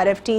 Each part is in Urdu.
RFT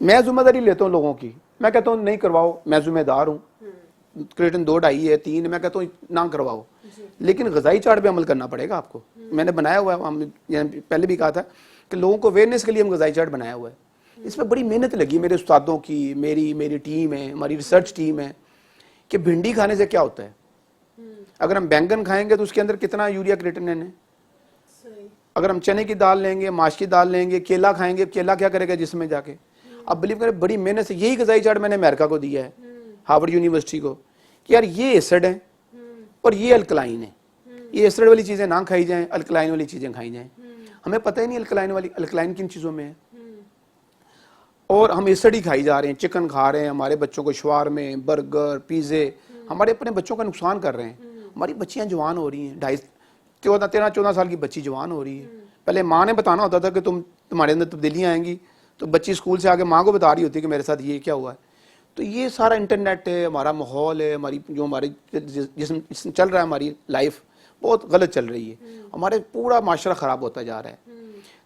میں ذمہ داری لیتا ہوں لوگوں کی, میں کہتا ہوں نہیں کرواؤ, میں ذمہ دار ہوں, کریٹن 2 2.5 ہے 3, میں کہتا ہوں نہ کرواؤ, لیکن غذائی چارٹ پہ عمل کرنا پڑے گا آپ کو. میں نے بنایا ہوا ہے, ہم پہلے بھی کہا تھا کہ لوگوں کو اویئرنیس کے لیے ہم غذائی چارٹ بنایا ہوا ہے. اس میں بڑی محنت لگی میرے استادوں کی, میری ٹیم ہے, ہماری ریسرچ ٹیم ہے, کہ بھنڈی کھانے سے کیا ہوتا ہے. اگر ہم بینگن کھائیں گے تو اس کے اندر کتنا یوریا کریٹنن ہے. اگر ہم چنے کی دال لیں گے, ماش کی دال لیں گے, کیلا کھائیں گے, کیلا کیا کرے گا جسم میں جا کے. اب بلیو کریں بڑی محنت سے یہی غذائی چارٹ میں نے امریکہ کو دیا ہے, ہارورڈ یونیورسٹی کو, کہ یار یہ ایسڈ ہیں اور یہ الکلائن ہے, یہ ایسڈ والی چیزیں نہ کھائی جائیں, الکلائن والی چیزیں کھائی جائیں. ہمیں پتہ ہی نہیں الکلائن کن چیزوں میں ہے, اور ہم ایسڈ ہی کھائی جا رہے ہیں, چکن کھا رہے ہیں, ہمارے بچوں کو شوارمے, برگر, پیزے, ہمارے اپنے بچوں کا نقصان کر رہے ہیں. ہماری بچیاں جوان ہو رہی ہیں, 13-14 سال کی بچی جوان ہو رہی ہے. پہلے ماں نے بتانا ہوتا تھا کہ تمہارے اندر تبدیلیاں آئیں گی, تو بچی اسکول سے آگے ماں کو بتا رہی ہوتی ہے کہ میرے ساتھ یہ کیا ہوا ہے. تو یہ سارا انٹرنیٹ ہے, ہمارا ماحول ہے, ہماری جسم چل رہا ہے, ہماری لائف بہت غلط چل رہی ہے, ہمارے پورا معاشرہ خراب ہوتا جا رہا ہے.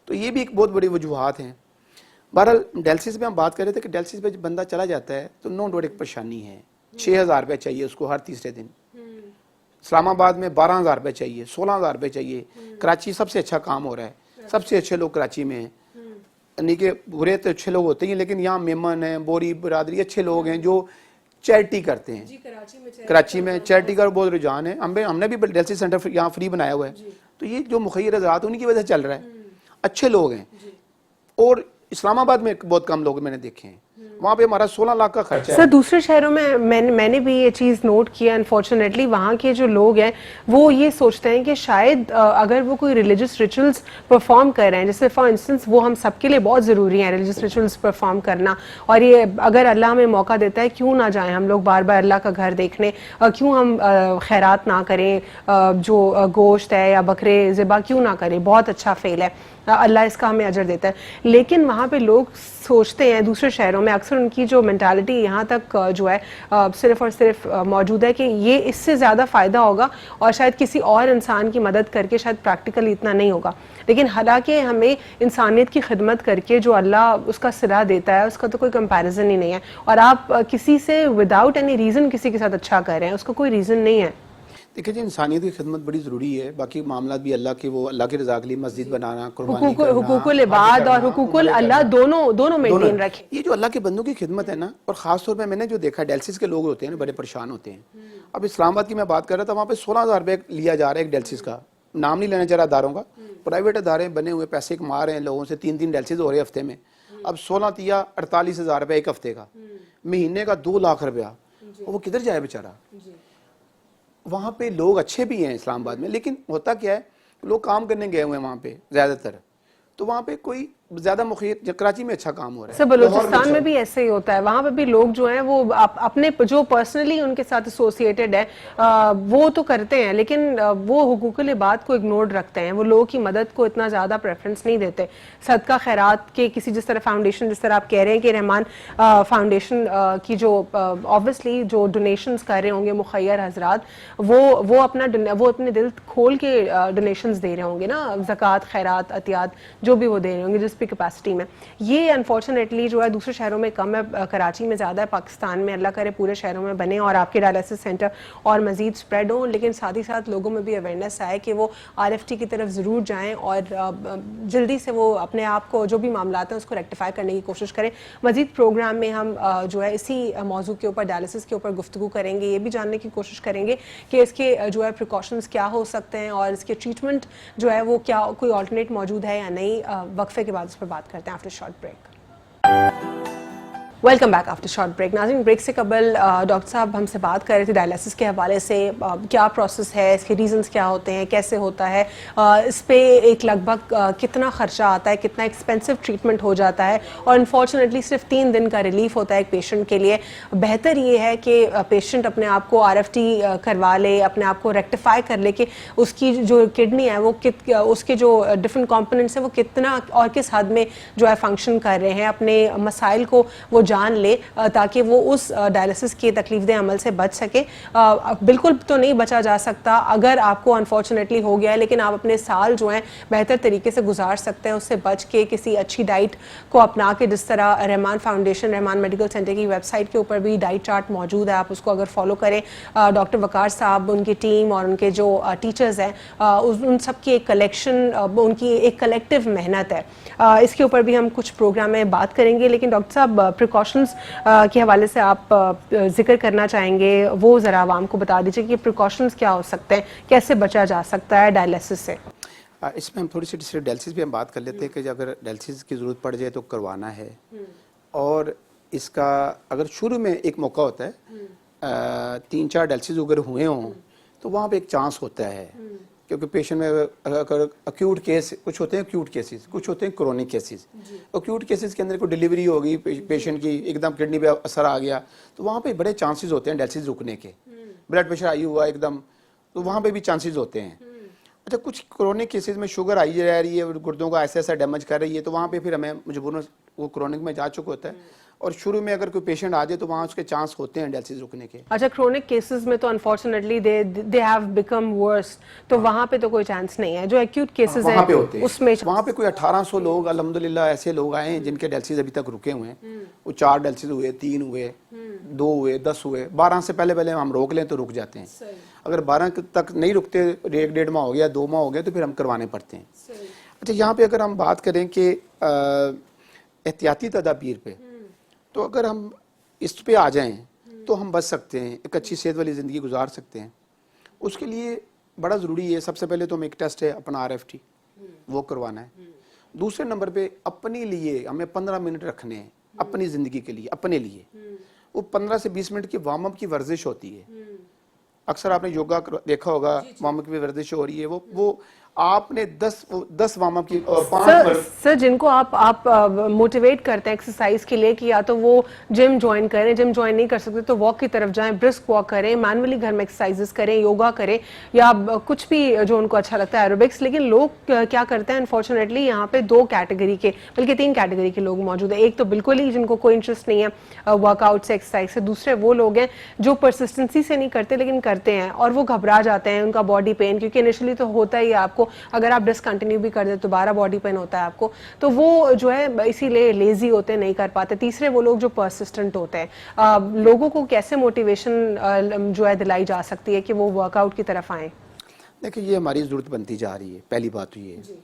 تو یہ بھی ایک بہت بڑی وجوہات ہیں. بہرحال ڈائلسس پہ ہم بات کر رہے تھے کہ ڈائلسس پہ جب بندہ چلا جاتا ہے تو نو ڈوٹ ایک پریشانی ہے. 6,000 روپے چاہیے اس کو ہر تیسرے دن. اسلام آباد میں 12,000 روپے چاہیے, 16,000 روپے چاہیے. کراچی سب سے اچھا کام ہو رہا ہے, سب سے اچھے لوگ کراچی میں ہیں. یعنی کہ برے تو اچھے لوگ ہوتے ہیں, لیکن یہاں میمن ہیں, بوری برادری اچھے لوگ ہیں جو چیریٹی کرتے ہیں. کراچی میں چیریٹی کا بہت رجحان ہے. ہم نے بھی ڈائلسس سینٹر یہاں فری بنایا ہوا ہے. تو یہ جو مخیر حضرات انہی کی وجہ سے چل رہا ہے, اچھے لوگ ہیں. اور اسلام آباد میں بہت کم لوگ میں نے دیکھے ہیں, وہاں پہ ہمارا 16 لاکھ کا خرچہ ہے. سر دوسرے شہروں میں میں نے بھی یہ چیز نوٹ کیا, انفارچونیٹلی وہاں کے جو لوگ ہیں وہ یہ سوچتے ہیں کہ شاید اگر وہ کوئی ریلیجس ریچولز پرفارم کر رہے ہیں, جیسے فار انسٹنس وہ ہم سب کے لیے بہت ضروری ہیں ریلیجس ریچولز پرفارم کرنا, اور یہ اگر اللہ ہمیں موقع دیتا ہے کیوں نہ جائیں ہم لوگ بار بار اللہ کا گھر دیکھنے, کیوں ہم خیرات نہ کریں, جو گوشت ہے یا بکرے ذبح کیوں نہ کریں, بہت اچھا فعل ہے, اللہ اس کا ہمیں اجر دیتا ہے. لیکن وہاں پہ لوگ سوچتے ہیں, دوسرے شہروں میں اکثر ان کی جو مینٹالٹی یہاں تک جو ہے صرف اور صرف موجود ہے کہ یہ اس سے زیادہ فائدہ ہوگا اور شاید کسی اور انسان کی مدد کر کے شاید پریکٹیکلی اتنا نہیں ہوگا. لیکن حالانکہ ہمیں انسانیت کی خدمت کر کے جو اللہ اس کا صلہ دیتا ہے اس کا تو کوئی کمپیریزن ہی نہیں ہے. اور آپ کسی سے وداؤٹ اینی ریزن کسی کے ساتھ اچھا کر رہے ہیں, اس کا کوئی ریزن نہیں ہے. دیکھیں جی, انسانیت کی خدمت بڑی ضروری ہے, باقی معاملات بھی اللہ کے, وہ اللہ کی رضا کے لیے مسجد بنانا, قربانی کرنا, حقوق العباد اور حقوق اللہ دونوں مینٹین رکھیں. یہ جو اللہ کے بندوں کی خدمت ہے نا, اور خاص طور پہ میں نے جو دیکھا ڈائلسس کے لوگ ہوتے ہیں بڑے پریشان ہوتے ہیں. اب اسلام آباد کی میں بات کر رہا تھا, وہاں پہ 16,000 روپے لیا جا رہا ہے ایک ڈائلسس کا. نام نہیں لینا چاہ رہا اداروں کا, پرائیویٹ ادارے بنے ہوئے, پیسے کما رہے ہیں لوگوں سے, 3 ڈائلسس ہو رہے ہیں ہفتے میں. اب 16 یا 48,000 روپے ایک ہفتے کا, مہینے کا 2 لاکھ روپیہ, وہ کدھر جائے بیچارہ. وہاں پہ لوگ اچھے بھی ہیں اسلام آباد میں, لیکن ہوتا کیا ہے, لوگ کام کرنے گئے ہوئے ہیں وہاں پہ زیادہ تر, تو وہاں پہ کوئی زیادہ مخیر. کراچی میں اچھا کام ہو رہا ہے, سر بلوچستان میں بھی ایسے ہی ہوتا ہے, وہاں پہ بھی لوگ جو ہیں وہ اپنے جو پرسنلی ان کے ساتھ ایسوسیٹڈ ہے وہ تو کرتے ہیں, لیکن وہ حقوق العباد کو اگنورڈ رکھتے ہیں, وہ لوگوں کی مدد کو اتنا زیادہ پریفرنس نہیں دیتے. صدقہ خیرات کے کسی جس طرح فاؤنڈیشن, جس طرح آپ کہہ رہے ہیں کہ رحمان فاؤنڈیشن کی جو آبویسلی جو ڈونیشنز کر رہے ہوں گے مخیر حضرات, وہ اپنے دل کھول کے ڈونیشنز دے رہے ہوں گے نا, زکوٰۃ, خیرات, عطیات جو بھی وہ دے رہے ہوں گے جس بھی کیپیسٹی میں. یہ انفارچونیٹلی جو ہے دوسرے شہروں میں کم ہے, کراچی میں زیادہ ہے, پاکستان میں اللہ کرے پورے شہروں میں بنے اور آپ کے ڈائلسس سینٹر اور مزید سپریڈ ہوں, لیکن ساتھ ہی ساتھ لوگوں میں بھی اویئرنیس آئے کہ وہ RFT کی طرف ضرور جائیں اور جلدی سے وہ اپنے آپ کو جو بھی معاملات ہیں اس کو ریکٹیفائی کرنے کی کوشش کریں. مزید پروگرام میں ہم جو ہے اسی موضوع کے اوپر, ڈائلسس کے اوپر گفتگو کریں گے, یہ بھی جاننے کی کوشش کریں گے کہ اس کے جو ہے پریکاشنز کیا ہو سکتے ہیں اور اس کے ٹریٹمنٹ جو ہے وہ کیا کوئی آلٹرنیٹ موجود ہے یا نہیں. وقفے کے بعد اس پر بات کرتے ہیں after short break. Welcome back after short break. ناظرین, بریک سے قبل ڈاکٹر صاحب ہم سے بات کر رہے تھے ڈائلسس کے حوالے سے, کیا پروسیس ہے, اس کے ریزنز کیا ہوتے ہیں, کیسے ہوتا ہے, اس پہ ایک لگ بھگ کتنا خرچہ آتا ہے, کتنا ایکسپینسو ٹریٹمنٹ ہو جاتا ہے, اور انفارچونیٹلی صرف 3 دن کا ریلیف ہوتا ہے ایک پیشنٹ کے لیے. بہتر یہ ہے کہ پیشنٹ اپنے آپ کو RFT کروا لے, اپنے آپ کو ریکٹیفائی کر لے کہ اس کی جو کڈنی ہے وہ اس کے جو ڈفرینٹ کمپوننٹس ہیں وہ کتنا اور کس حد میں جو ہے فنکشن کر رہے ہیں, اپنے مسائل کو وہ جان لے تاکہ وہ اس ڈائلسس کے تکلیف دہ عمل سے بچ سکے. بالکل تو نہیں بچا جا سکتا اگر آپ کو انفارچونیٹلی ہو گیا ہے, لیکن آپ اپنے سال جو ہیں بہتر طریقے سے گزار سکتے ہیں اس سے بچ کے, کسی اچھی ڈائٹ کو اپنا کے, جس طرح رحمان فاؤنڈیشن, رحمان میڈیکل سینٹر کی ویب سائٹ کے اوپر بھی ڈائٹ چارٹ موجود ہے, آپ اس کو اگر فالو کریں. ڈاکٹر وقار صاحب, ان کی ٹیم اور ان کے جو ٹیچرز ہیں, ان سب کی ایک کلیکشن, ان کی ایک کلیکٹیو محنت ہے. اس کے اوپر بھی ہم کچھ پروگرام میں بات کریں گے, لیکن ڈاکٹر صاحب پریکاشنز کے حوالے سے آپ ذکر کرنا چاہیں گے, وہ ذرا عوام کو بتا دیجیے کہ پریکاشنز کیا ہو سکتے ہیں, کیسے بچا جا سکتا ہے ڈائلسس سے. اس میں ہم تھوڑی سی ڈائلسس بھی ہم بات کر لیتے ہیں کہ اگر ڈائلسس کی ضرورت پڑ جائے تو کروانا ہے, اور اس کا اگر شروع میں ایک موقع ہوتا ہے 3-4 ڈائلسس اگر ہوئے ہوں تو وہاں پہ ایک چانس ہوتا ہے, کیونکہ پیشنٹ میں اگر ایکیوٹ کیس, کچھ ہوتے ہیں ایکیوٹ کیسز, کچھ ہوتے ہیں کرونک کیسز. ایکیوٹ کیسز کے اندر کوئی ڈیلیوری ہوگی پیشنٹ کی, ایک دم کڈنی پہ اثر آ گیا, تو وہاں پہ بڑے چانسز ہوتے ہیں ڈائلسس رکنے کے. بلڈ پریشر ہائی ہوا ایک دم, تو وہاں پہ بھی چانسز ہوتے ہیں. اچھا, کچھ کرونک کیسز میں شوگر آئی رہ رہی ہے, گردوں کو ایسا ڈیمیج کر رہی ہے, تو وہاں پہ پھر ہمیں مجبوراً وہ کرونک میں جا چکا ہوتا ہے, اور شروع میں اگر کوئی پیشنٹ آ جائے تو وہاں اس کے چانس ہوتے ہیں ڈائلسس رکنے کے. اچھا, کرونک کیسز میں تو انفارچونیٹلی دے ہیو بیکم ورس, تو وہاں پہ تو کوئی چانس نہیں ہے. جو ایکیوٹ کیسز ہیں اس میں وہاں پہ کوئی 1800 لوگ الحمدللہ ایسے لوگ آئے ہیں جن کے ڈائلسس ابھی تک رکے ہوئے ہیں. وہ 4 ڈائلسس ہوئے, 3 ہوئے, 2 ہوئے, 10 ہوئے, 12 سے پہلے ہم روک لیں تو رک جاتے ہیں. اگر 12 تک نہیں رکتے, 1-1.5 ماہ ہو گیا, 2 ماہ ہو گیا, تو پھر ہم کروانے پڑتے ہیں. اچھا, یہاں پہ اگر ہم بات کریں کہ احتیاطی تدابیر پہ, تو اگر ہم اس پہ آ جائیں تو ہم بچ سکتے ہیں, ایک اچھی صحت والی زندگی گزار سکتے ہیں. اس کے لیے بڑا ضروری ہے, سب سے پہلے تو ہمیں ایک ٹیسٹ ہے اپنا RFT, وہ کروانا ہے. دوسرے نمبر پہ اپنے لیے ہمیں 15 منٹ رکھنے ہیں, اپنی زندگی کے لیے, اپنے لیے. وہ 15 سے 20 منٹ کی وارم اپ کی ورزش ہوتی ہے. اکثر آپ نے یوگا دیکھا ہوگا, وارم اپ کی ورزش ہو رہی ہے, وہ آپ نے 10 وارم اپ کی, 5 سر جن کو آپ موٹیویٹ کرتے ہیں ایکسرسائز کے لیے کہ یا تو وہ جم جوائن کریں, جم جوائن نہیں کر سکتے تو واک کی طرف جائیں, برسک واک کریں, مینولی گھر میں ایکسرسائزز کریں, یوگا کریں, یا کچھ بھی جو ان کو اچھا لگتا ہے, ایروبکس. لیکن لوگ کیا کرتے ہیں انفارچونیٹلی, یہاں پہ 2 کیٹیگری کے, بلکہ 3 کیٹیگری کے لوگ موجود ہیں. ایک تو بالکل ہی جن کو کوئی انٹرسٹ نہیں ہے ورک آؤٹ سے, ایکسرسائز سے. دوسرے وہ لوگ ہیں جو پرسسٹنسی سے نہیں کرتے لیکن کرتے ہیں, اور وہ گھبرا جاتے ہیں, ان کا باڈی پین, کیونکہ انیشلی تو ہوتا ہی ہے آپ کو, اگر آپ ڈسکنٹینیو بھی کر دیں تو دوبارہ باڈی پین ہوتا ہے آپ کو, تو وہ جو ہے اسی لیے لیزی ہوتے ہیں, نہیں کر پاتے. تیسرے وہ لوگ جو پرسسٹنٹ ہوتے ہیں. لوگوں کو کیسے موٹیویشن جو ہے دلائی جا سکتی ہے کہ وہ ورک آؤٹ کی طرف آئیں؟ دیکھیں, یہ ہماری ضرورت بنتی جا رہی ہے. پہلی بات تو یہ ہے,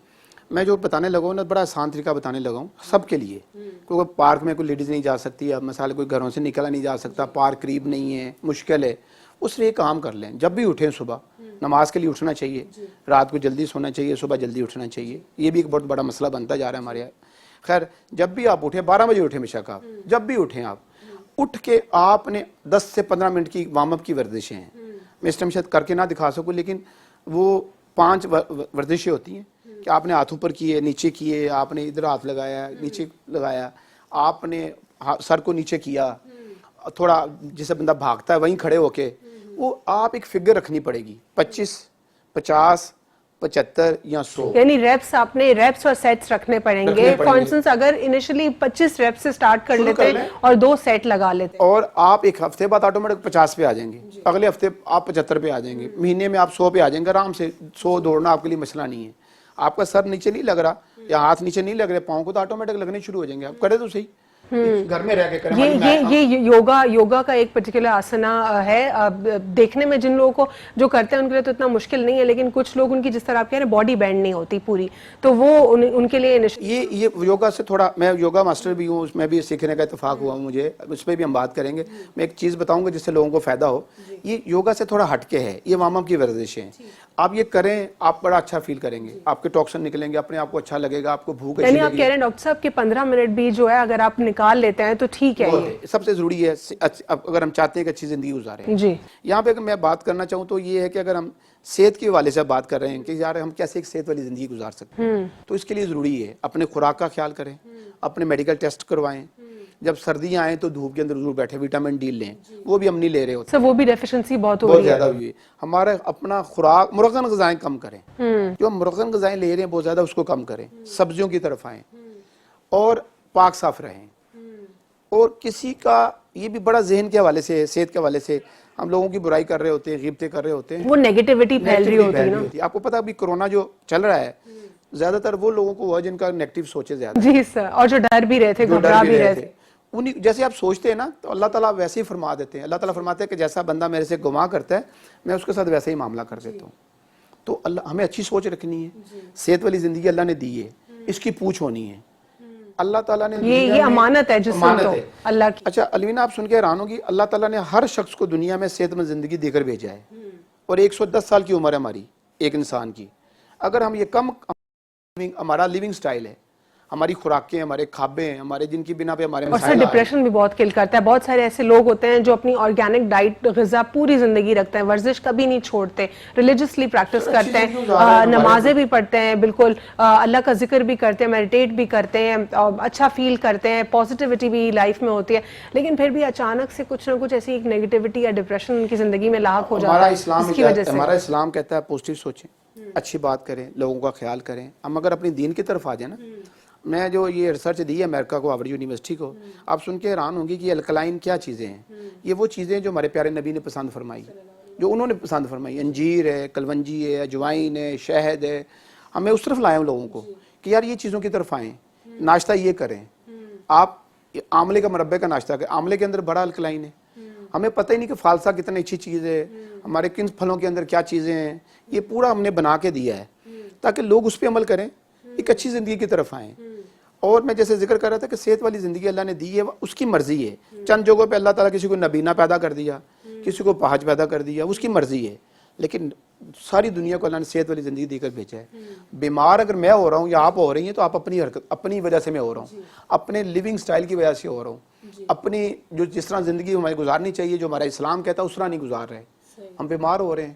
میں جو بتانے لگا ہوں نا, بڑا آسان طریقہ بتانے لگا ہوں سب کے لیے. کیونکہ پارک میں کوئی لیڈیز نہیں جا سکتی, اب مثال کوئی گھروں سے نکلا نہیں جا سکتا, پارک قریب نہیں ہے, مشکل ہے, اس لیے کام کر لیں. جب بھی اٹھیں صبح نماز کے لیے اٹھنا چاہیے, رات کو جلدی سونا چاہیے, صبح جلدی اٹھنا چاہیے. یہ بھی ایک بہت بڑا مسئلہ بنتا جا رہا ہے ہمارے یہاں. خیر, جب بھی آپ اٹھیں, 12 بجے اٹھیں بے شک, آپ جب بھی اٹھیں, آپ اٹھ کے آپ نے 10 سے 15 منٹ کی وارم اپ کی ورزشیں ہیں. میں اس ٹائم شاید کر کے نہ دکھا سکوں, لیکن وہ 5 ورزشیں ہوتی ہیں کہ آپ نے ہاتھ اوپر کیے, نیچے کیے, آپ نے ادھر ہاتھ لگایا, نیچے لگایا, آپ نے سر کو نیچے کیا, تھوڑا جسے بندہ بھاگتا ہے وہیں کھڑے ہو کے, وہ آپ ایک فگر رکھنی پڑے گی, 25, 50, 75 یا 100. یعنی ریپس, آپ نے ریپس اور سیٹس رکھنے پڑیں گے. فار انسٹنس اگر انیشلی 25 ریپس سے سٹارٹ کر لیتے ہیں اور 2 سیٹ لگا لیتے ہیں, اور آپ ایک ہفتے بعد آٹومیٹک 50 پہ آ جائیں گے, اگلے ہفتے آپ 75 پہ آ جائیں گے, مہینے میں آپ 100 پہ آ جائیں گے آرام سے. 100 دوڑنا آپ کے لیے مسئلہ نہیں ہے. آپ کا سر نیچے نہیں لگ رہا یا ہاتھ نیچے نہیں لگ رہے, پاؤں کو تو آٹومیٹک لگنے شروع ہو جائیں گے. آپ کرے تو صحیح, گھر میں رہ کے کریں. یہ یوگا کا ایک پرٹیکولر آسنا ہے. دیکھنے میں جن لوگوں کو جو کرتے ہیں ان کے لیے تو اتنا مشکل نہیں ہے, لیکن کچھ لوگ ان کی جس طرح آپ کہہ رہے ہیں باڈی بینڈ نہیں ہوتی پوری, تو وہ ان کے لیے یہ یوگا سے تھوڑا, میں یوگا ماسٹر بھی ہوں, اس میں بھی سیکھنے کا اتفاق ہوا مجھے, اس پہ بھی ہم بات کریں گے. میں ایک چیز بتاؤں گا جس سے لوگوں کو فائدہ ہو. یہ یوگا سے تھوڑا ہٹ کے ہے, یہ وارم اپ کی ورزشیں ہیں. آپ یہ کریں, آپ بڑا اچھا فیل کریں گے, آپ کے ٹاکسن نکلیں گے, اپنے آپ کو اچھا لگے گا, آپ کو بھوک یعنی آپ کہہ رہے ہیں ڈاکٹر صاحب کہ 15 منٹ بھی جو ہے اگر آپ نکال لیتے ہیں تو ٹھیک ہے. یہ سب سے ضروری ہے اگر ہم چاہتے ہیں کہ اچھی زندگی گزاریں. جی, یہاں پہ میں بات کرنا چاہوں تو یہ ہے کہ اگر ہم صحت کے حوالے سے بات کر رہے ہیں کہ یار ہم کیسے ایک صحت والی زندگی گزار سکتے ہیں, تو اس کے لیے ضروری ہے اپنے خوراک کا خیال کریں, اپنے میڈیکل ٹیسٹ کروائیں. جب سردیاں آئیں تو دھوپ کے اندر ضرور بیٹھے, وٹامن ڈی لیں, وہ بھی ہم نہیں لے رہے ہوتے. سر وہ بھی ڈیفیشنسی بہت ہو رہی ہے, زیادہ ہوئی ہے. ہمارا اپنا خوراک, مرغن غذائیں کم کریں, جو ہم مرغن غذائیں لے رہے ہیں بہت زیادہ, اس کو کم کریں, سبزیوں کی طرف آئیں, اور پاک صاف رہیں. اور کسی کا یہ بھی بڑا ذہن کے حوالے سے صحت کے حوالے سے ہم لوگوں کی برائی کر رہے ہوتے ہیں, غیبتیں کر رہے ہوتے ہیں, وہ نیگیٹیوٹی پھیل رہی ہوتی ہے نا. آپ کو پتا ابھی کرونا جو چل رہا ہے زیادہ تر وہ لوگوں کو ہوا جن کا نیگیٹو سوچے زیادہ. جی سر, اور جو ڈر بھی رہے تھے, گھبرا بھی رہے تھے, انہیں جیسے آپ سوچتے ہیں نا تو اللہ تعالیٰ ویسے ہی فرما دیتے ہیں. اللہ تعالیٰ فرماتے ہیں کہ جیسا بندہ میرے سے گناہ کرتا ہے میں اس کے ساتھ ویسے ہی معاملہ کر دیتا ہوں. تو اللہ ہمیں اچھی سوچ رکھنی ہے. صحت والی زندگی اللہ نے دی ہے, اس کی پوچھ ہونی ہے. اللہ تعالیٰ نے یہ امانت ہے جسم تو اللہ کی. اچھا الوینا آپ سن کے حیران ہوگی, اللہ تعالیٰ نے ہر شخص کو دنیا میں صحت مند زندگی دے کر بھیجا ہے. اور 110 سال کی عمر ہے ہماری ایک انسان کی. اگر ہم یہ کم ہمارا لیونگ سٹائل ہے, ہماری خوراکیں, ہمارے کھابے ہیں, ہمارے جن کی بنا پہ ہمارے اور سر ڈپریشن بھی بہت کل کرتا ہے. بہت سارے ایسے لوگ ہوتے ہیں جو اپنی آرگینک ڈائٹ غذا پوری زندگی رکھتے ہیں, ورزش کبھی نہیں چھوڑتے, ریلیجسلی پریکٹس کرتے ہیں, نمازیں بھی پڑھتے ہیں, بالکل اللہ کا ذکر بھی کرتے ہیں, میڈیٹیٹ بھی کرتے ہیں, اچھا فیل کرتے ہیں, پازیٹیوٹی بھی لائف میں ہوتی ہے, لیکن پھر بھی اچانک سے کچھ نہ کچھ ایسی ایک نیگیٹیوٹی یا ڈپریشن ان کی زندگی میں لاحق ہو جاتا ہے. اس کی وجہ سے ہمارا اسلام کہتا ہے پازیٹیو سوچیں, اچھی بات کریں, لوگوں کا خیال کریں. ہم اگر اپنی دین کی طرف آ جائیں نا, میں جو یہ ریسرچ دی ہے امریکہ کو, ہارورڈ یونیورسٹی کو, آپ سن کے حیران ہوں گی کہ یہ الکلائن کیا چیزیں ہیں. یہ وہ چیزیں جو ہمارے پیارے نبی نے پسند فرمائی, جو انہوں نے پسند فرمائی. انجیر ہے, کلونجی ہے, اجوائن ہے, شہد ہے. ہمیں اس طرف لائیں ہم لوگوں کو کہ یار یہ چیزوں کی طرف آئیں, ناشتہ یہ کریں. آپ آملے کا مربے کا ناشتہ کریں, آملے کے اندر بڑا الکلائن ہے. ہمیں پتہ ہی نہیں کہ فالسا کتنی اچھی چیز ہے, ہمارے کن پھلوں کے اندر کیا چیزیں ہیں. یہ پورا ہم نے بنا کے دیا ہے تاکہ لوگ اس پہ عمل کریں, ایک اچھی زندگی کی طرف آئیں. اور میں جیسے ذکر کر رہا تھا کہ صحت والی زندگی اللہ نے دی ہے, اس کی مرضی ہے. چند جگہوں پہ اللہ تعالیٰ کسی کو نبینا پیدا کر دیا, کسی کو پہاج پیدا کر دیا, اس کی مرضی ہے. لیکن ساری دنیا کو اللہ نے صحت والی زندگی دے کر بھیجا ہے. بیمار اگر میں ہو رہا ہوں یا آپ ہو رہی ہیں تو آپ اپنی حرکت, اپنی وجہ سے میں ہو رہا ہوں, اپنے لیونگ سٹائل کی وجہ سے ہو رہا ہوں. اپنی جو جس طرح زندگی ہمیں گزارنی چاہیے, جو ہمارا اسلام کہتا ہے اس طرح نہیں گزار رہے. ہم بیمار ہو رہے ہیں,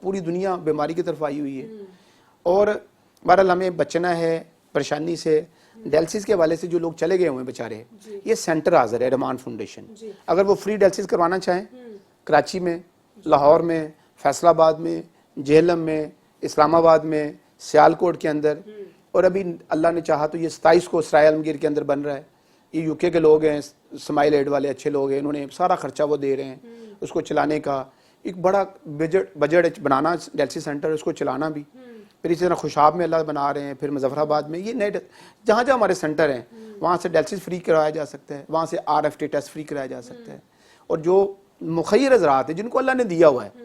پوری دنیا بیماری کی طرف آئی ہوئی ہے. اور بہرحال ہمیں بچنا ہے پریشانی سے. ڈیلسس کے حوالے سے جو لوگ چلے گئے ہوئے ہیں بیچارے, یہ سینٹر حاضر ہے رحمان فاؤنڈیشن. اگر وہ فری ڈیلسس کروانا چاہیں کراچی میں, لاہور میں, فیصل آباد میں, جہلم میں, اسلام آباد میں, سیالکوٹ کے اندر, اور ابھی اللہ نے چاہا تو یہ 27 کو سرائے عالمگیر کے اندر بن رہا ہے. یہ یو کے لوگ ہیں, اسماعیل ایڈ والے اچھے لوگ ہیں, انہوں نے سارا خرچہ وہ دے رہے ہیں اس کو چلانے کا. ایک بڑا بجٹ بنانا ڈیلسس سینٹر, اس کو چلانا بھی. پھر اسی طرح خوشاب میں اللہ بنا رہے ہیں, پھر مظفر آباد میں. یہ نئے جہاں جہاں ہمارے سینٹر ہیں وہاں سے ڈیلسس فری کرایا جا سکتا ہے, وہاں سے RFT ٹیسٹ فری کرایا جا سکتا ہے. اور جو مخیر حضرات ہیں جن کو اللہ نے دیا ہوا ہے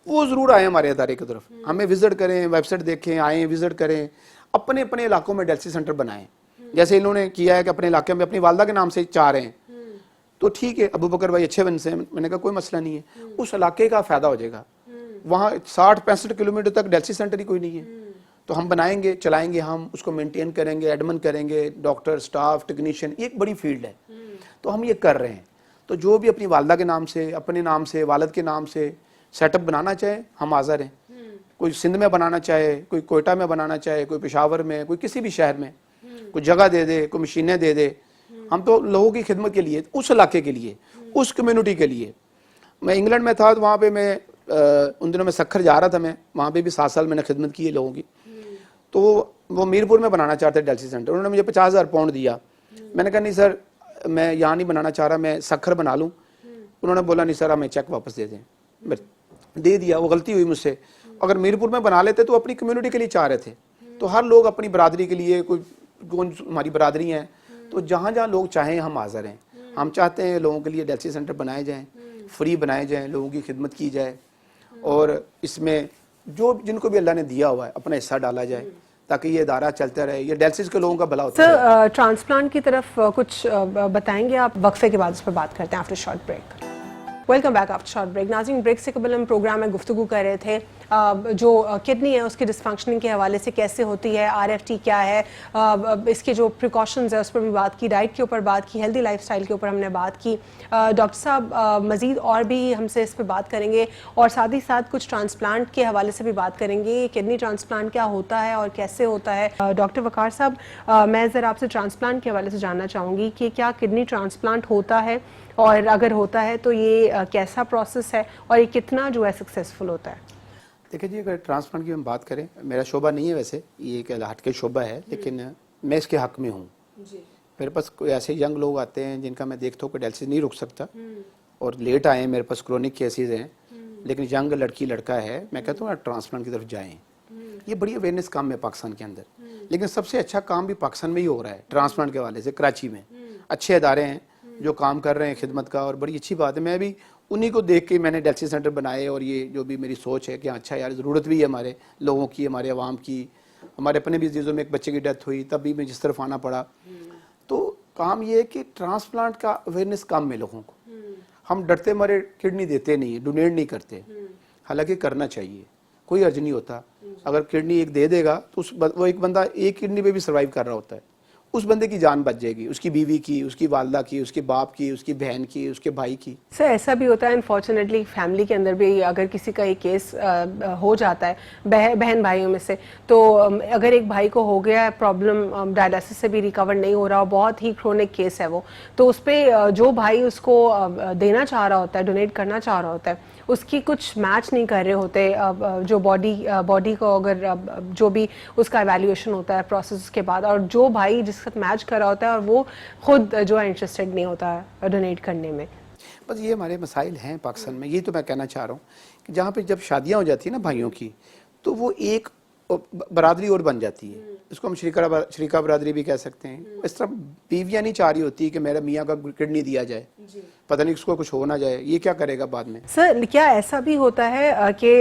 وہ ضرور آئیں ہمارے ادارے کی طرف, ہمیں وزٹ کریں, ویب سائٹ دیکھیں, آئیں وزٹ کریں, اپنے اپنے علاقوں میں ڈیلسس سینٹر بنائیں. جیسے انہوں نے کیا ہے کہ اپنے علاقے میں اپنی والدہ کے نام سے چاہ رہے ہیں, تو ٹھیک ہے, ابو بکر بھائی اچھے بن سے, میں نے کہا کوئی مسئلہ نہیں ہے, اس علاقے کا فائدہ ہو جائے گا. وہاں 60-65 کلومیٹر تک ڈیلسس سینٹر ہی کوئی نہیں ہے, تو ہم بنائیں گے, چلائیں گے, ہم اس کو مینٹین کریں گے, ایڈمن کریں گے, ڈاکٹر, سٹاف, ٹیکنیشین. یہ ایک بڑی فیلڈ ہے, تو ہم یہ کر رہے ہیں. تو جو بھی اپنی والدہ کے نام سے, اپنے نام سے, والد کے نام سے سیٹ اپ بنانا چاہے ہم حاضر ہیں. کوئی سندھ میں بنانا چاہے, کوئی کوئٹہ میں بنانا چاہے, کوئی پشاور میں, کوئی کسی بھی شہر میں, کوئی جگہ دے دے, کوئی مشینیں دے دے. ہم تو لوگوں کی خدمت کے لیے, اس علاقے کے لیے, اس کمیونٹی کے لیے. میں انگلینڈ میں تھا تو وہاں پہ میں ان دنوں میں سکھر جا رہا تھا, میں وہاں پہ بھی 7 سال میں نے خدمت کی ہے لوگوں کی. تو وہ میرپور میں بنانا چاہتے ڈیلسس سینٹر, انہوں نے مجھے 50,000 پاؤنڈ دیا. میں نے کہا نہیں سر, میں یہاں نہیں بنانا چاہ رہا, میں سکھر بنا لوں. انہوں نے بولا نہیں سر ہمیں چیک واپس دے دیں. دے دیا, وہ غلطی ہوئی مجھ سے. اگر میرپور میں بنا لیتے تو اپنی کمیونٹی کے لیے چاہ رہے تھے, تو ہر لوگ اپنی برادری کے لیے, کوئی کون ہماری برادری ہیں, تو جہاں جہاں لوگ چاہیں ہم حاضر ہیں. ہم چاہتے ہیں لوگوں کے لیے ڈیلسس سینٹر بنائے جائیں, فری بنائے جائیں, لوگوں کی خدمت کی جائے, اور اس میں جو جن کو بھی اللہ نے دیا ہوا ہے اپنا حصہ ڈالا جائے تاکہ یہ ادارہ چلتا رہے, یہ ڈیلسس کے لوگوں کا بھلا ہوتا ہے. سر ٹرانسپلانٹ کی طرف کچھ بتائیں گے آپ؟ وقفے کے بعد اس پر بات کرتے ہیں, after short break. Welcome back after short break. ناظرین, بریک سے قبل ہم پروگرام میں گفتگو کر رہے تھے جو کڈنی ہے اس کی ڈسفنکشننگ کے حوالے سے کیسے ہوتی ہے, RFT کیا ہے, اس کے جو پریکاشنز ہیں اس پر بھی بات کی, ڈائٹ کے اوپر بات کی, ہیلدی لائف سٹائل کے اوپر ہم نے بات کی. ڈاکٹر صاحب مزید اور بھی ہم سے اس پہ بات کریں گے, اور ساتھ ہی ساتھ کچھ ٹرانسپلانٹ کے حوالے سے بھی بات کریں گے. کڈنی ٹرانسپلانٹ کیا ہوتا ہے اور کیسے ہوتا ہے. ڈاکٹر وقار صاحب, میں ذرا آپ سے ٹرانسپلانٹ کے حوالے سے جاننا چاہوں گی کہ کیا کڈنی ٹرانسپلانٹ ہوتا ہے, اور اگر ہوتا ہے تو یہ کیسا پروسیس ہے, اور یہ کتنا جو ہے سکسیزفل ہوتا ہے؟ دیکھیں جی, اگر ٹرانسپلانٹ کی ہم بات کریں, میرا شعبہ نہیں ہے ویسے, یہ ایک ہٹ کے شعبہ ہے, لیکن میں اس کے حق میں ہوں. میرے پاس کوئی ایسے ینگ لوگ آتے ہیں جن کا میں دیکھتا ہوں کہ ڈائلسس نہیں رک سکتا اور لیٹ آئے ہیں, میرے پاس کرونک کیسز ہیں, لیکن ینگ لڑکی لڑکا ہے, میں کہتا ہوں آپ ٹرانسپلانٹ کی طرف جائیں. یہ بڑی اویئرنیس کام ہے پاکستان کے اندر, لیکن سب سے اچھا کام بھی پاکستان میں ہی ہو رہا ہے ٹرانسپلانٹ کے حوالے سے. کراچی میں اچھے ادارے ہیں جو کام کر رہے ہیں خدمت کا, اور بڑی اچھی بات ہے. میں بھی انہی کو دیکھ کے میں نے ڈائلسس سینٹر بنائے, اور یہ جو بھی میری سوچ ہے کہ اچھا یار ضرورت بھی ہے ہمارے لوگوں کی, ہمارے عوام کی. ہمارے اپنے بھی عزیزوں میں ایک بچے کی ڈیتھ ہوئی, تب بھی میں جس طرف آنا پڑا. تو کام یہ ہے کہ ٹرانسپلانٹ کا اویئرنیس کم ہے لوگوں کو. ہم ڈرتے مارے کڈنی دیتے نہیں, ڈونیٹ نہیں کرتے, حالانکہ کرنا چاہیے, کوئی حرج نہیں ہوتا. اگر کڈنی ایک دے دے گا تو وہ ایک بندہ ایک کڈنی پہ بھی سروائیو کر رہا ہوتا ہے, اس بندے کی جان بچ جائے گی, اس کی بیوی کی, اس کی والدہ کی, اس کے باپ کی, اس کی بہن کی, اس کے بھائی کی. سر ایسا بھی ہوتا ہے انفارچونیٹلی فیملی کے اندر بھی, اگر کسی کا ایک کیس ہو جاتا ہے بہن بھائیوں میں سے, تو اگر ایک بھائی کو ہو گیا ہے پرابلم, ڈائلسس سے بھی ریکور نہیں ہو رہا, بہت ہی کرونک کیس ہے وہ, تو اس پہ جو بھائی اس کو دینا چاہ رہا ہوتا ہے, ڈونیٹ کرنا چاہ رہا ہوتا ہے, اس کی کچھ میچ نہیں کر رہے ہوتے جو باڈی کو, اگر جو بھی اس کا ایویلیویشن ہوتا ہے پروسیس کے بعد, اور جو بھائی جس کے ساتھ میچ کر رہا ہوتا ہے اور وہ خود جو ہے انٹرسٹڈ نہیں ہوتا ہے ڈونیٹ کرنے میں. بس یہ ہمارے مسائل ہیں پاکستان میں. یہی تو میں کہنا چاہ رہا ہوں کہ جہاں پہ جب شادیاں ہو جاتی ہیں نا بھائیوں کی, تو وہ ایک برادری اور بن جاتی ہے, اس کو ہم شریکہ برادری بھی کہہ سکتے ہیں. اس طرح بیویاں نہیں چاہ رہی ہوتی کہ میرا میاں کا کڈنی دیا جائے, پتہ نہیں اس کو کچھ ہو نہ جائے, یہ کیا کرے گا بعد میں. سر کیا ایسا بھی ہوتا ہے کہ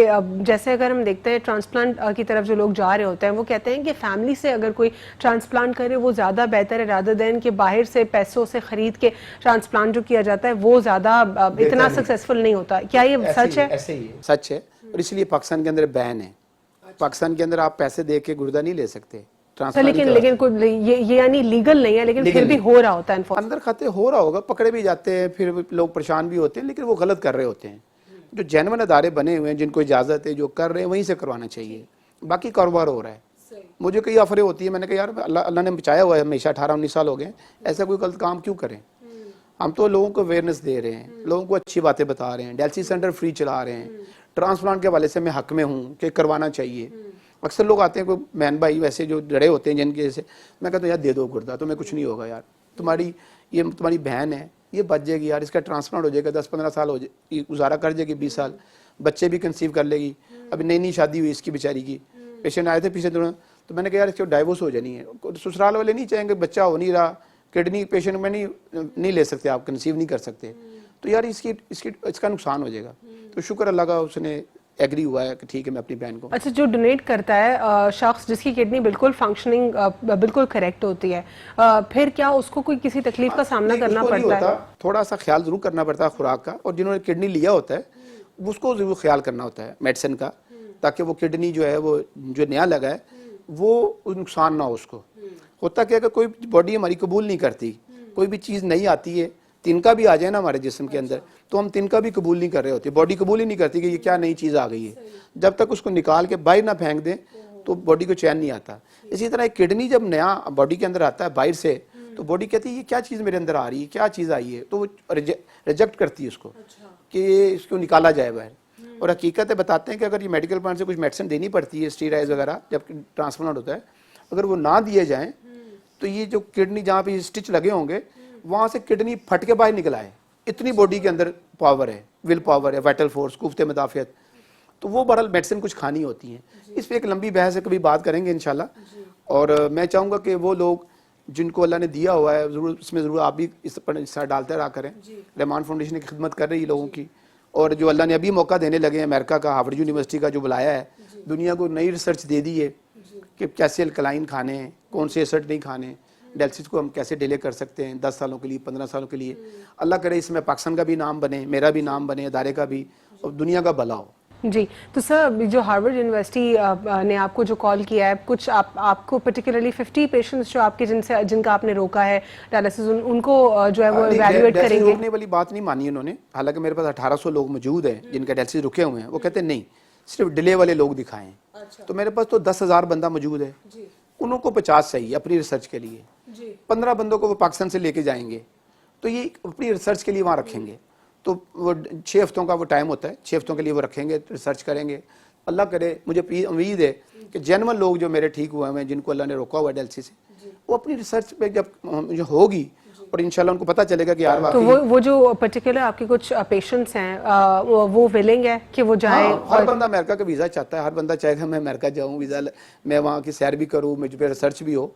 جیسے اگر ہم دیکھتے ہیں ٹرانسپلانٹ کی طرف جو لوگ جا رہے ہوتے ہیں, وہ کہتے ہیں کہ فیملی سے اگر کوئی ٹرانسپلانٹ کرے وہ زیادہ بہتر ہے رادر دین کہ باہر سے پیسوں سے خرید کے ٹرانسپلانٹ جو کیا جاتا ہے وہ زیادہ اتنا سکسیسفل نہیں ہوتا. کیا یہ سچ ہے؟ ایسے ہی ہے, سچ ہے, اور اس لیے پاکستان کے اندر بین ہے. پاکستان کے اندر آپ پیسے دے کے گردہ نہیں لے سکتے. لیکن یہ یعنی لیگل نہیں ہے, لیکن پھر بھی ہو رہا ہوتا ہے. اندر خطے ہو رہا ہوگا, پکڑے بھی جاتے ہیں, پھر لوگ پریشان بھی ہوتے ہیں, لیکن وہ غلط کر رہے ہوتے ہیں. جو جینون ادارے بنے ہوئے ہیں, جن کو اجازت ہے, جو کر رہے ہیں, وہیں سے کروانا چاہیے. باقی کاروبار ہو رہا ہے. مجھے کئی آفریں ہوتی ہیں, میں نے کہا یار اللہ نے بچایا ہوا ہے, ہمیشہ 18-19 سال ہو گئے, ایسا کوئی غلط کام کیوں کریں. ہم تو لوگوں کو اویئرنیس دے رہے ہیں, لوگوں کو اچھی باتیں بتا رہے ہیں, ڈائلسس سینٹر فری چلا رہے ہیں. ٹرانسپلانٹ کے حوالے سے میں حق میں ہوں کہ کروانا چاہیے. اکثر لوگ آتے ہیں, کوئی مین بھائی ویسے جو ڈرے ہوتے ہیں جن کے جیسے, میں کہتا ہوں یار دے دو گردہ, تمہیں کچھ نہیں ہوگا یار, تمہاری بہن ہے, یہ بچ جائے گی یار, اس کا ٹرانسپلانٹ ہو جائے گا, 10-15 سال ہو جائے, گزارا کر جائے گی, 20 سال, بچے بھی کنسیو کر لے گی. ابھی نئی شادی ہوئی اس کی بیچاری کی, پیشنٹ آئے تھے پیچھے دنوں, تو میں نے کہا یار اس کو ڈائیورس ہو جانی ہے. سسرال والے نہیں چاہیں گے, بچہ ہو نہیں رہا, کڈنی پیشنٹ میں نہیں لے سکتے آپ, کنسیو نہیں کر سکتے, تو یار اس کا نقصان ہو جائے گا. تو شکر اللہ کا اس نے ایگری ہوا ہے کہ ٹھیک ہے میں اپنی بہن کو. اچھا, جو ڈونیٹ کرتا ہے شخص جس کی کڈنی بالکل فنکشننگ بالکل کریکٹ ہوتی ہے, پھر کیا اس کو کوئی کسی تکلیف کا سامنا کرنا پڑتا ہے؟ تھوڑا سا خیال ضرور کرنا پڑتا ہے خوراک کا, اور جنہوں نے کڈنی لیا ہوتا ہے اس کو ضرور خیال کرنا ہوتا ہے میڈیسن کا, تاکہ وہ کڈنی جو ہے وہ جو نیا لگا ہے وہ نقصان نہ ہو اس کو. ہوتا کیا کہ کوئی باڈی ہماری قبول نہیں کرتی, کوئی بھی چیز نہیں آتی ہے, تنکا بھی آ جائے نا ہمارے جسم کے اندر, تو ہم تنکا بھی قبول نہیں کر رہے ہوتے, باڈی قبول ہی نہیں کرتی کہ یہ کیا نئی چیز آ گئی ہے. جب تک اس کو نکال کے باہر نہ پھینک دیں تو باڈی کو چین نہیں آتا. اسی طرح ایک کڈنی جب نیا باڈی کے اندر آتا ہے باہر سے, تو باڈی کہتی ہے یہ کیا چیز میرے اندر آ رہی ہے, کیا چیز آئی ہے, تو وہ ریجیکٹ کرتی ہے اس کو کہ اس کو نکالا جائے باہر. اور حقیقت ہے بتاتے ہیں کہ اگر یہ میڈیکل پلانٹ سے کچھ میڈیسن دینی پڑتی ہے, اسٹیرائڈز وغیرہ, جب ٹرانسپلانٹ ہوتا ہے, اگر وہ نہ دیے جائیں تو یہ جو کڈنی جہاں پہ اسٹچ لگے ہوں گے وہاں سے کڈنی پھٹ کے باہر نکل آئے. اتنی باڈی کے اندر پاور ہے, ول پاور ہے, وائٹل فورس, قوت مدافعت. تو وہ بہرحال میڈیسن کچھ کھانی ہوتی ہیں. اس پہ ایک لمبی بحث ہے, کبھی بات کریں گے انشاءاللہ. اور میں چاہوں گا کہ وہ لوگ جن کو اللہ نے دیا ہوا ہے, ضرور اس میں ضرور آپ بھی اس پر حصہ ڈالتے رہا کریں. رحمان فاؤنڈیشن کی خدمت کر رہی ہے لوگوں کی, اور جو اللہ نے ابھی موقع دینے لگے ہیں, امریکہ کا ہارورڈ یونیورسٹی کا جو بلایا ہے, دنیا کو نئی ریسرچ دے دی ہے کہ کیسے الکلائن کھانے ہیں, کون سے ایسڈ نہیں کھانے, ڈائلسس کو ہم کیسے ڈیلے کر سکتے ہیں 10 سالوں کے لیے, 15 سالوں کے لیے. اللہ کرے اس میں پاکستان کا بھی نام بنے, میرا بھی نام بنے, ادارے کا بھی, اور دنیا کا بھلا ہو. جی. تو سر جو ہارورڈ یونیورسٹی نے آپ کو جو کال کیا ہے, کچھ آپ کو پرٹیکولرلی 50 پیشنٹس جو آپ کے جن کا آپ نے روکا ہے ڈائلسس, ان کو جو ہے وہ ایویلویٹ کریں گے؟ روکنے والی بات نہیں مانی انہوں نے, حالانکہ میرے پاس 1800 لوگ موجود ہیں جن کا ڈائلسس رکے ہوئے ہیں. وہ کہتے ہیں نہیں, صرف ڈیلے والے لوگ دکھائیں. تو میرے پاس تو 10,000 بندہ موجود ہے, انہوں کو 50 چاہیے اپنی ریسرچ کے لیے. 15 بندوں کو وہ پاکستان سے لے کے جائیں گے, تو یہ اپنی ریسرچ کے لیے وہاں رکھیں گے. تو وہ 6 ہفتوں کا وہ ٹائم ہوتا ہے, 6 ہفتوں کے لیے وہ رکھیں گے, ریسرچ کریں گے. اللہ کرے, مجھے امید ہے کہ جینون لوگ جو میرے ٹھیک ہوئے ہیں, جن کو اللہ نے روکا ہوا ہے ڈائلسس سے, وہ اپنی ریسرچ پہ جب جو ہوگی اور انشاءاللہ ان کو پتہ چلے گا کہ یار تو واقعی وہ جو پرٹیکولر آپ کے کچھ پیشنٹس ہیں وہ ولنگ ہے کہ وہ جائیں؟ ہر بندہ امریکہ کا ویزا چاہتا ہے, ہر بندہ چاہے گا میں امریکہ جاؤں, ویزا میں وہاں کی سیر بھی کروں, مجھ پہ ریسرچ بھی ہو,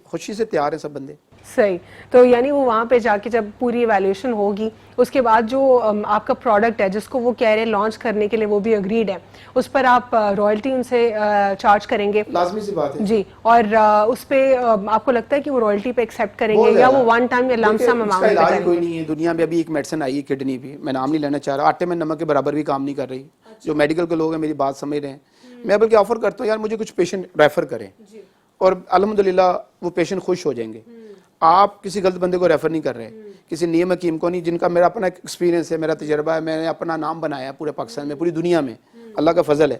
خوشی سے تیار ہیں سب بندے. صحیح. تو یعنی وہ وہاں پہ جا کے جب پوری ایویلیوشن ہوگی اس کے بعد جو آپ کا پروڈکٹ ہے جس کو وہ کہہ رہے ہیں لانچ کرنے کے لیے وہ بھی اگریڈ ہے, اس پر آپ رائلٹی ان سے چارج کریں گے؟ لازمی سی بات ہے جی. اور اس پہ آپ کو لگتا ہے کہ وہ رائلٹی پہ ایکسیپٹ کریں گے یا وہ ون ٹائم یا لم سم اماؤنٹ پہ کریں گے؟ کوئی نہیں ہے دنیا میں. ابھی ایک میڈیسن آئی ہے کڈنی بھی, میں نام نہیں لینا چاہ رہا, آٹے میں نمک کے برابر بھی کام نہیں کر رہی. جو میڈیکل کے لوگ ہیں میری بات سمجھ رہے ہیں, میں بلکہ آفر کرتا ہوں یار مجھے کچھ پیشنٹ ریفر کریں, اور الحمدللہ وہ پیشنٹ خوش ہو جائیں گے. آپ کسی غلط بندے کو ریفر نہیں کر رہے, کسی نیم حکیم کو نہیں, جن کا میرا اپنا ایکسپیرینس ہے, میرا تجربہ ہے, میں نے اپنا نام بنایا پورے پاکستان میں, پوری دنیا میں, اللہ کا فضل ہے.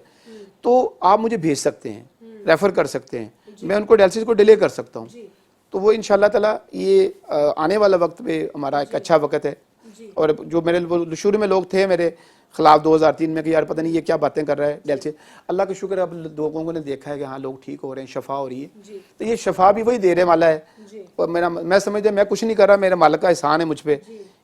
تو آپ مجھے بھیج سکتے ہیں, ریفر کر سکتے ہیں, میں ان کو ڈائلسس کو ڈیلے کر سکتا ہوں. تو وہ انشاءاللہ تعالیٰ یہ آنے والا وقت پہ ہمارا ایک اچھا وقت ہے. اور جو میرے شروع میں لوگ تھے میرے خلاف 2003 میں کہ یار پتہ نہیں یہ کیا باتیں کر رہا ہے ڈیلسس, اللہ کا شکر ہے اب لوگوں نے دیکھا ہے کہ ہاں لوگ ٹھیک ہو رہے ہیں, شفا ہو رہی ہے. تو یہ شفا بھی وہی دینے والا ہے, اور میں سمجھتا ہوں میں کچھ نہیں کر رہا, میرے مالک کا احسان ہے مجھ پہ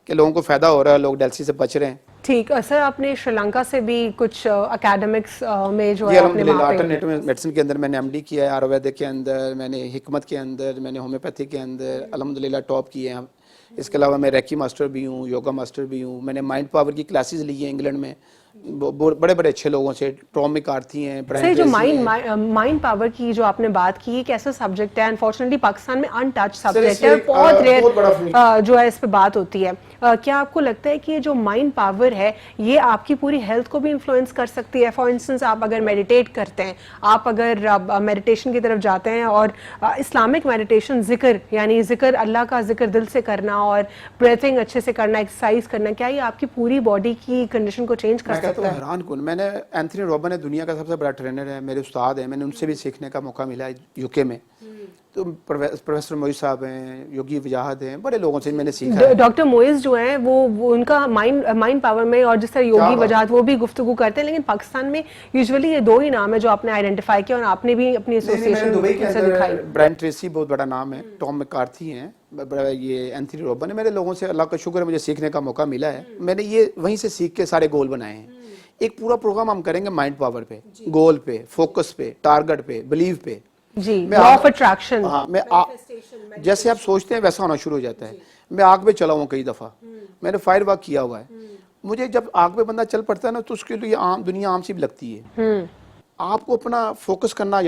کہ لوگوں کو فائدہ ہو رہا ہے, لوگ ڈیلسس سے بچ رہے ہیں. ٹھیک. سر آپ نے شری لنکا سے بھی کچھ اکیڈمکس میں جو جی ہے اپنے الحمدللہ وہاں پہ آلٹرنیٹو میڈیسن کے اندر میں نے ایم ڈی کیا ہے, آیورویدک کے اندر میں نے, حکمت کے اندر میں نے, ہومیوپیتھی کے اندر الحمدللہ ٹاپ کیے ہیں. اس کے علاوہ میں ریکی ماسٹر بھی ہوں, یوگا ماسٹر بھی ہوں. میں نے مائنڈ پاور کی کلاسز لی ہیں انگلینڈ میں بڑے بڑے اچھے لوگوں سے, ٹام مکارتھی ہیں, صحیح. جو مائنڈ پاور کی جو آپ نے بات کی, ایک ایسا سبجیکٹ ہے انفارچونیٹلی پاکستان میں ان ٹچ سبجیکٹ ہے, بہت ریئر جو ہے اس پہ بات ہوتی ہے. کیا آپ کو لگتا ہے کہ یہ جو مائنڈ پاور ہے یہ آپ کی پوری ہیلتھ کو بھی انفلوئنس کر سکتی ہے؟ فار انسٹنس آپ اگر میڈیٹیٹ کرتے ہیں, آپ اگر میڈیٹیشن کی طرف جاتے ہیں, اور اسلامک میڈیٹیشن ذکر یعنی ذکر اللہ کا ذکر دل سے کرنا اور بریتھنگ اچھے سے کرنا, ایکسرسائز کرنا, کیا یہ آپ کی پوری باڈی کی کنڈیشن کو چینج کر سکتا ہے؟ حیران کن. میں نے اینتھنی روبن ہے دنیا کا سب سے بڑا ٹرینر ہے, میرے استاد ہیں, میں نے ان سے بھی سیکھنے کا موقع ملا ہے یو کے میں. تو پروفیسر موئز صاحب ہیں, یوگی وجاہد ہیں, بڑے لوگوں سے میں نے سیکھا ہے. ڈاکٹر موئز جو ہیں وہ ان کا مائنڈ پاور میں, اور جس طرح یوگی وجاہد وہ بھی گفتگو کرتے ہیں, لیکن پاکستان میں یوزولی یہ دو ہی نام ہے جو آپ نے آئیڈینٹیفائی کیا, اور آپ نے بھی اپنی ایسوسیشن سے دکھائی. برائن ٹریسی بہت بڑا نام ہے, ٹام مکارتھی ہیں, یہ اینتھنی روبن ہے. میرے لوگوں سے اللہ کا شکر ہے مجھے سیکھنے کا موقع ملا ہے. میں نے یہ وہیں سے سیکھ کے سارے گول بنائے ہیں. ایک پورا پروگرام ہم کریں گے مائنڈ پاور پہ, گول پہ, فوکس پہ, ٹارگٹ پہ, بلیو پہ. جی, لا آف اٹریکشن. ہاں, میں جیسے آپ سوچتے ہیں ویسا ہونا شروع ہو جاتا ہے. میں آگ پہ چلا ہوں کئی دفعہ, میں نے فائر واک کیا ہوا ہے. مجھے جب آگ پہ بندہ چل پڑتا ہے نا تو اس کے لیے دنیا عام سی بھی لگتی ہے. آپ کو اپنا فوکس کرنا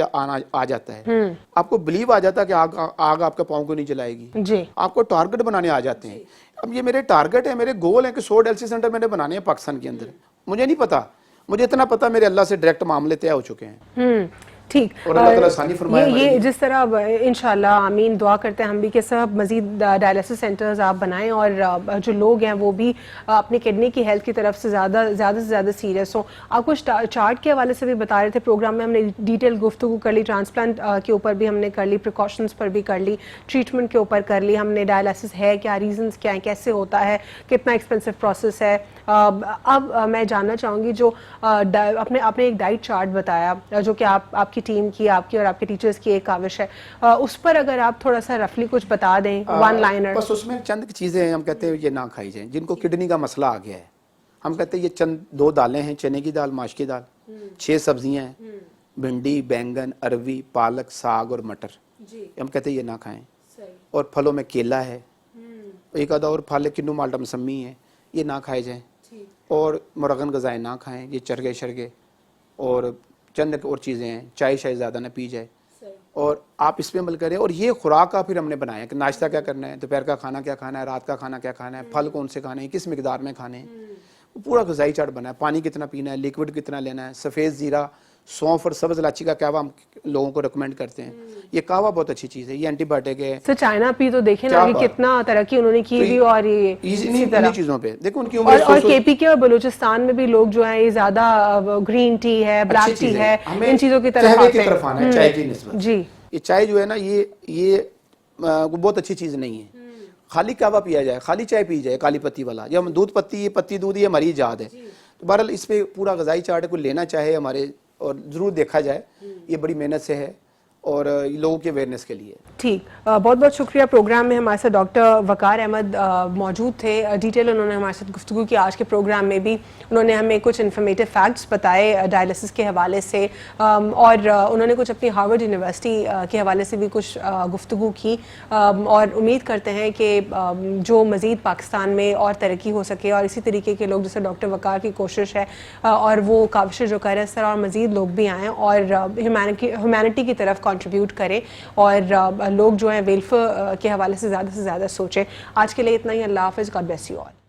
آ جاتا ہے, آپ کو بلیو آ جاتا ہے کہ آگ آپ کے پاؤں کو نہیں جلائے گی. جی, آپ کو ٹارگٹ بنانے آ جاتے ہیں. اب یہ میرے ٹارگٹ ہیں, میرے گول ہیں کہ 100 ڈیلسس سینٹر میں نے بنانے ہیں پاکستان کے اندر. مجھے نہیں پتا, مجھے اتنا پتا میرے اللہ سے ڈائریکٹ معاملے طے ہو چکے ہیں. ٹھیک. اور اللہ تعالیٰ آسانی فرمائے. یہ جس طرح انشاءاللہ آمین دعا کرتے ہیں ہم بھی کہ سب مزید ڈائلسس سینٹرز آپ بنائیں, اور جو لوگ ہیں وہ بھی اپنی کڈنی کی ہیلتھ کی طرف سے زیادہ سے زیادہ سیریس ہوں. آپ کچھ چارٹ کے حوالے سے بھی بتا رہے تھے, پروگرام میں ہم نے ڈیٹیل گفتگو کر لی, ٹرانسپلانٹ کے اوپر بھی ہم نے کر لی, پریکاشنز پر بھی کر لی, ٹریٹمنٹ کے اوپر کر لی ہم نے, ڈائلسس ہے کیا, ریزنز کیا ہیں, کیسے ہوتا ہے, کتنا ایکسپینسو پروسیس ہے. اب میں جاننا چاہوں گی جو آپ نے ایک ڈائٹ چارٹ بتایا جو کہ آپ کی ٹیم کی, آپ کی اور آپ کے ٹیچرز کی ایک کاوش ہے, اس پر اگر آپ تھوڑا سا رفلی کچھ بتا دیں, ون لائنر. بس اس میں چند چیزیں ہیں ہم کہتے ہیں یہ نہ کھائی جائیں, جن کو کڈنی کا مسئلہ آ گیا ہے. ہم کہتے ہیں یہ چند 2 دالیں ہیں, چنے کی دال, ماش کی دال, 6 سبزیاں ہیں, بھنڈی, بینگن, اروی, پالک, ساگ اور مٹر. ہم کہتے ہیں یہ نہ کھائیں. اور پھلوں میں کیلا ہے, ایک آدھا اور پھل ہے, کنو مالٹا مسمی ہے, یہ نہ کھائے جائیں. اور مرغن غذائیں نہ کھائیں, یہ چرگے شرگے, اور چند اور چیزیں ہیں, چائے شائے زیادہ نہ پی جائے. اور آپ اس پہ عمل کریں. اور یہ خوراک کا پھر ہم نے بنایا کہ ناشتہ کیا کرنا ہے, دوپہر کا کھانا کیا کھانا ہے, رات کا کھانا کیا کھانا ہے, پھل کون سے کھانے ہیں, کس مقدار میں کھانے ہیں, پورا غذائی چارٹ بنا ہے. پانی کتنا پینا ہے, لیکوڈ کتنا لینا ہے, سفید زیرہ, سونف اور سبز الائچی کا قہوہ ہم لوگوں کو ریکمینڈ کرتے ہیں. یہ قہوہ بہت اچھی چیز ہے, یہ اینٹی بائیوٹک ہے. سر چائنا پی تو دیکھیں نا ابھی کتنا ترقی انہوں نے کی ہوئی, اور یہ اسی طرح چیزوں پہ دیکھو ان کی عمر. اور کے پی کے اور بلوچستان میں بھی لوگ جو ہیں یہ زیادہ گرین ٹی ہے, بلیک ٹی ہے, ان چیزوں کی طرف آنا ہے چائے کی نسبت. جی, یہ چائے جو ہے نا یہ بہت اچھی چیز نہیں ہے. خالی قہوہ پیا جائے, خالی چائے پی جائے کالی پتی والا, یا دودھ پتی, پتی دودھ, یہ ہماری ایجاد ہے. تو بہرحال اس پہ پورا غذائی چارٹ کوئی لینا چاہے ہمارے, اور ضرور دیکھا جائے, یہ بڑی محنت سے ہے. اور لوگوں کے اویئرنیس کے لیے. ٹھیک، بہت بہت شکریہ. پروگرام میں ہمارے ساتھ ڈاکٹر وقار احمد موجود تھے. ڈیٹیل انہوں نے ہمارے ساتھ گفتگو کی. آج کے پروگرام میں بھی انہوں نے ہمیں کچھ انفارمیٹیو فیکٹس بتائے ڈائلسس کے حوالے سے، اور انہوں نے کچھ اپنی ہارورڈ یونیورسٹی کے حوالے سے بھی کچھ گفتگو کی، اور امید کرتے ہیں کہ جو مزید پاکستان میں اور ترقی ہو سکے، اور اسی طریقے کے لوگ جیسے ڈاکٹر وقار کی کوشش ہے اور وہ کاوشیں جو کر رہے ہیں اس طرح اور مزید لوگ بھی آئیں اور ہیومینٹی کی طرف کنٹریبیوٹ کریں، اور لوگ جو ہیں ویلفیئر کے حوالے سے زیادہ سوچیں. آج کے لیے اتنا ہی. اللہ حافظ. God bless you all.